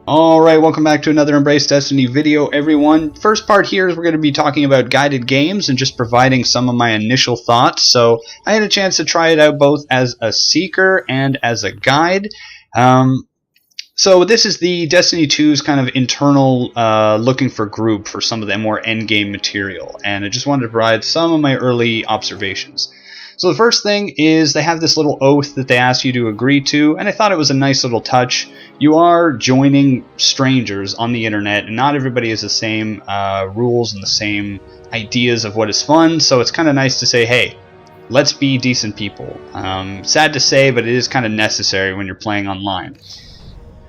Alright, welcome back to another Embrace Destiny video, everyone. First part here is we're going to be talking about guided games and just providing some of my initial thoughts. So I had a chance to try it out both as a seeker and as a guide. So this is the Destiny 2's kind of internal looking for group for some of the more endgame material. And I just wanted to provide some of my early observations. So the first thing is they have this little oath that they ask you to agree to, and I thought it was a nice little touch. You are joining strangers on the internet, and not everybody has the same rules and the same ideas of what is fun, so it's kind of nice to say, hey, let's be decent people. Sad to say, but it is kind of necessary when you're playing online.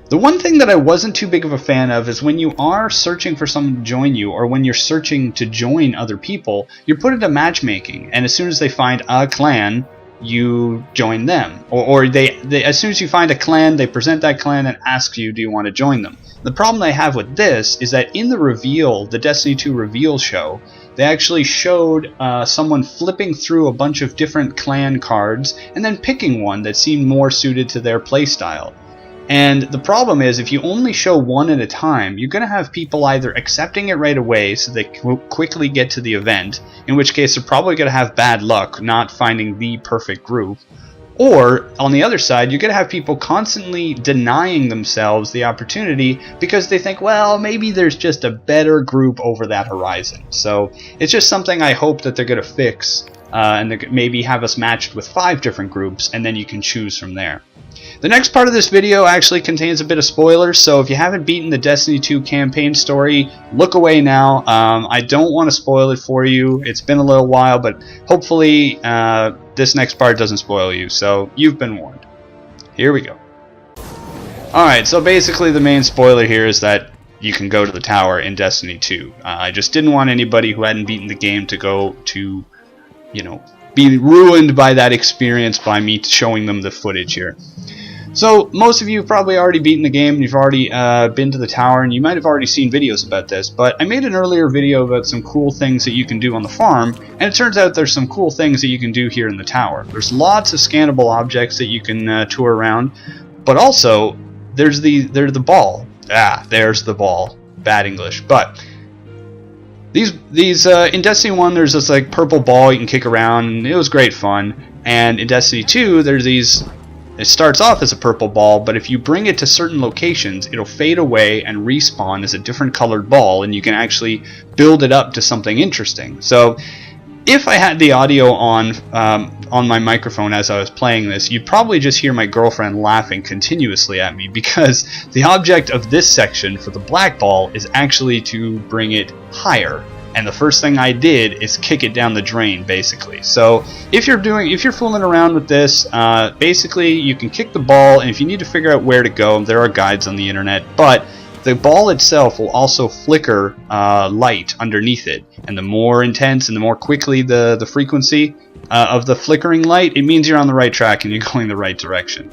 The one thing that I wasn't too big of a fan of is when you are searching for someone to join you, or when you're searching to join other people, you're put into matchmaking, and as soon as they find a clan, you join them. Or they as soon as you find a clan, they present that clan and ask you, do you want to join them? The problem I have with this is that in the reveal, the Destiny 2 reveal show, they actually showed someone flipping through a bunch of different clan cards and then picking one that seemed more suited to their playstyle. And the problem is, if you only show one at a time, you're going to have people either accepting it right away so they quickly get to the event, in which case they're probably going to have bad luck not finding the perfect group, or on the other side, you're going to have people constantly denying themselves the opportunity because they think, well, maybe there's just a better group over that horizon. So it's just something I hope that they're going to fix, and maybe have us matched with 5 different groups, and then you can choose from there. The next part of this video actually contains a bit of spoilers, so if you haven't beaten the Destiny 2 campaign story, look away now. I don't want to spoil it for you. It's been a little while, but hopefully this next part doesn't spoil you, so you've been warned. Here we go. Alright, so basically the main spoiler here is that you can go to the tower in Destiny 2. I just didn't want anybody who hadn't beaten the game to go to, be ruined by that experience by me showing them the footage here. So most of you have probably already beaten the game, and you've already been to the tower, and you might have already seen videos about this, but I made an earlier video about some cool things that you can do on the farm, and it turns out there's some cool things that you can do here in the tower. There's lots of scannable objects that you can tour around, but also there's the ball. There's the ball. Bad English, but these in Destiny 1 there's this like purple ball you can kick around, and it was great fun. And in Destiny 2 there's these. It starts off as a purple ball, but if you bring it to certain locations, it'll fade away and respawn as a different colored ball, and you can actually build it up to something interesting. So if I had the audio on my microphone as I was playing this, you'd probably just hear my girlfriend laughing continuously at me, because the object of this section for the black ball is actually to bring it higher. And the first thing I did is kick it down the drain, basically. So if you're fooling around with this, basically you can kick the ball, and if you need to figure out where to go, there are guides on the internet. But the ball itself will also flicker light underneath it, and the more intense and the more quickly the frequency of the flickering light, it means you're on the right track and you're going the right direction.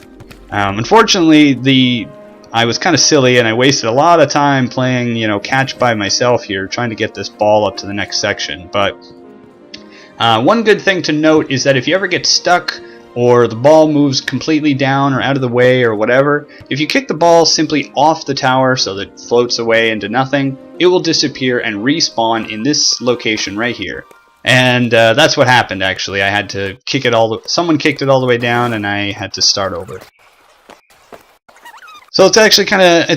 Unfortunately, I was kind of silly, and I wasted a lot of time playing, catch by myself here, trying to get this ball up to the next section. But one good thing to note is that if you ever get stuck, or the ball moves completely down or out of the way or whatever, if you kick the ball simply off the tower so that it floats away into nothing, it will disappear and respawn in this location right here. And that's what happened, actually. I had to kick it someone kicked it all the way down, and I had to start over. So it's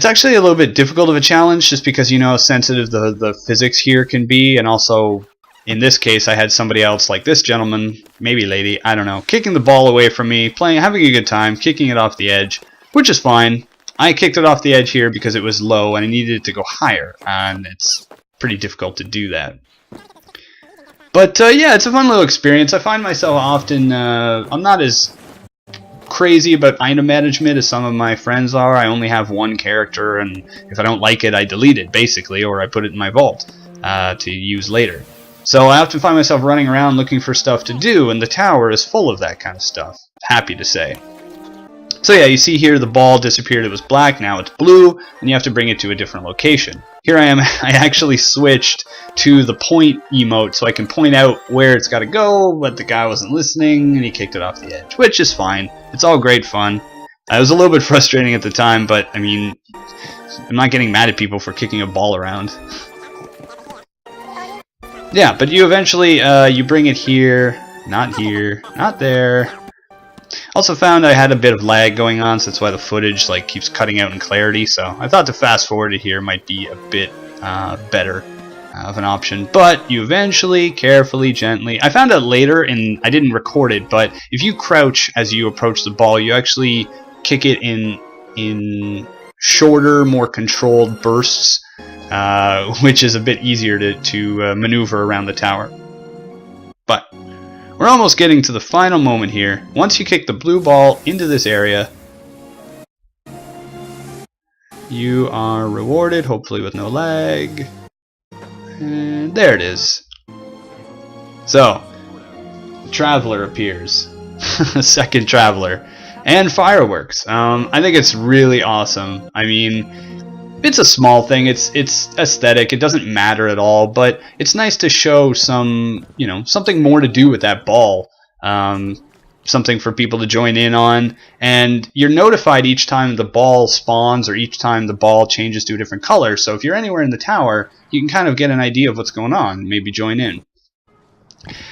actually a little bit difficult of a challenge, just because you know how sensitive the physics here can be, and also in this case I had somebody else, like this gentleman, maybe lady, I don't know, kicking the ball away from me, having a good time, kicking it off the edge, which is fine. I kicked it off the edge here because it was low and I needed it to go higher, and it's pretty difficult to do that. But yeah, it's a fun little experience. I find myself often, I'm not as crazy about item management as some of my friends are. I only have one character, and if I don't like it, I delete it, basically, or I put it in my vault to use later. So I often find myself running around looking for stuff to do, and the tower is full of that kind of stuff, happy to say. So yeah, you see here the ball disappeared. It was black, now it's blue, and you have to bring it to a different location. Here I am, I actually switched to the point emote so I can point out where it's got to go, but the guy wasn't listening, and he kicked it off the edge, which is fine. It's all great fun. It was a little bit frustrating at the time, but I mean, I'm not getting mad at people for kicking a ball around. Yeah, but you eventually, you bring it here, not there. Also found I had a bit of lag going on, so that's why the footage like keeps cutting out in clarity, so I thought to fast forward it here might be a bit better of an option. But you eventually, carefully, gently, I found out later, and I didn't record it, but if you crouch as you approach the ball, you actually kick it in shorter, more controlled bursts, which is a bit easier to maneuver around the tower. But we're almost getting to the final moment here. Once you kick the blue ball into this area, you are rewarded, hopefully with no lag. And there it is. So, the Traveler appears. Second Traveler. And fireworks. I think it's really awesome. I mean, it's a small thing, it's aesthetic, it doesn't matter at all, but it's nice to show some, you know, something more to do with that ball, something for people to join in on, and you're notified each time the ball spawns or each time the ball changes to a different color, so if you're anywhere in the tower, you can kind of get an idea of what's going on, maybe join in.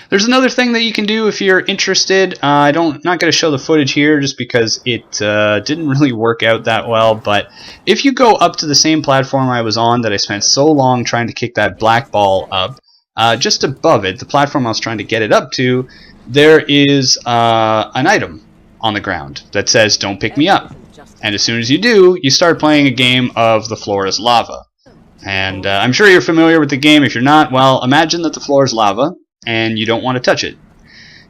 There's another thing that you can do if you're interested. Not going to show the footage here just because it didn't really work out that well, but if you go up to the same platform I was on that I spent so long trying to kick that black ball up, just above it, the platform I was trying to get it up to, there is an item on the ground that says "Don't pick me up." And as soon as you do, you start playing a game of The Floor is Lava. And I'm sure you're familiar with the game. If you're not, well, imagine that the floor is lava and you don't want to touch it.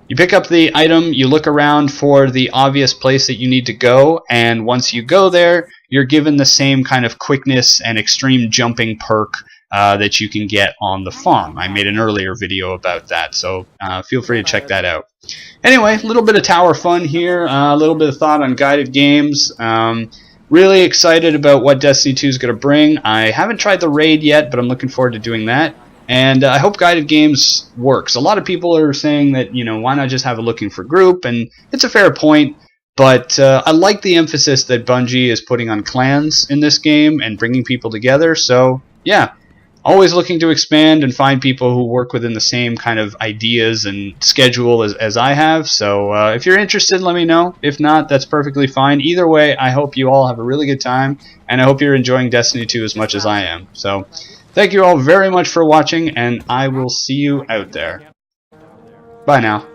You pick up the item, you look around for the obvious place that you need to go, and once you go there, you're given the same kind of quickness and extreme jumping perk that you can get on the farm. I made an earlier video about that, so feel free to check that out. Anyway, a little bit of tower fun here, a little bit of thought on guided games. Really excited about what Destiny 2 is going to bring. I haven't tried the raid yet, but I'm looking forward to doing that. And I hope guided games works. A lot of people are saying that, you know, why not just have a looking for group? And it's a fair point, but I like the emphasis that Bungie is putting on clans in this game and bringing people together. So, yeah, always looking to expand and find people who work within the same kind of ideas and schedule as I have. So if you're interested, let me know. If not, that's perfectly fine. Either way, I hope you all have a really good time, and I hope you're enjoying Destiny 2 as much as I am. So, thank you all very much for watching, and I will see you out there. Bye now.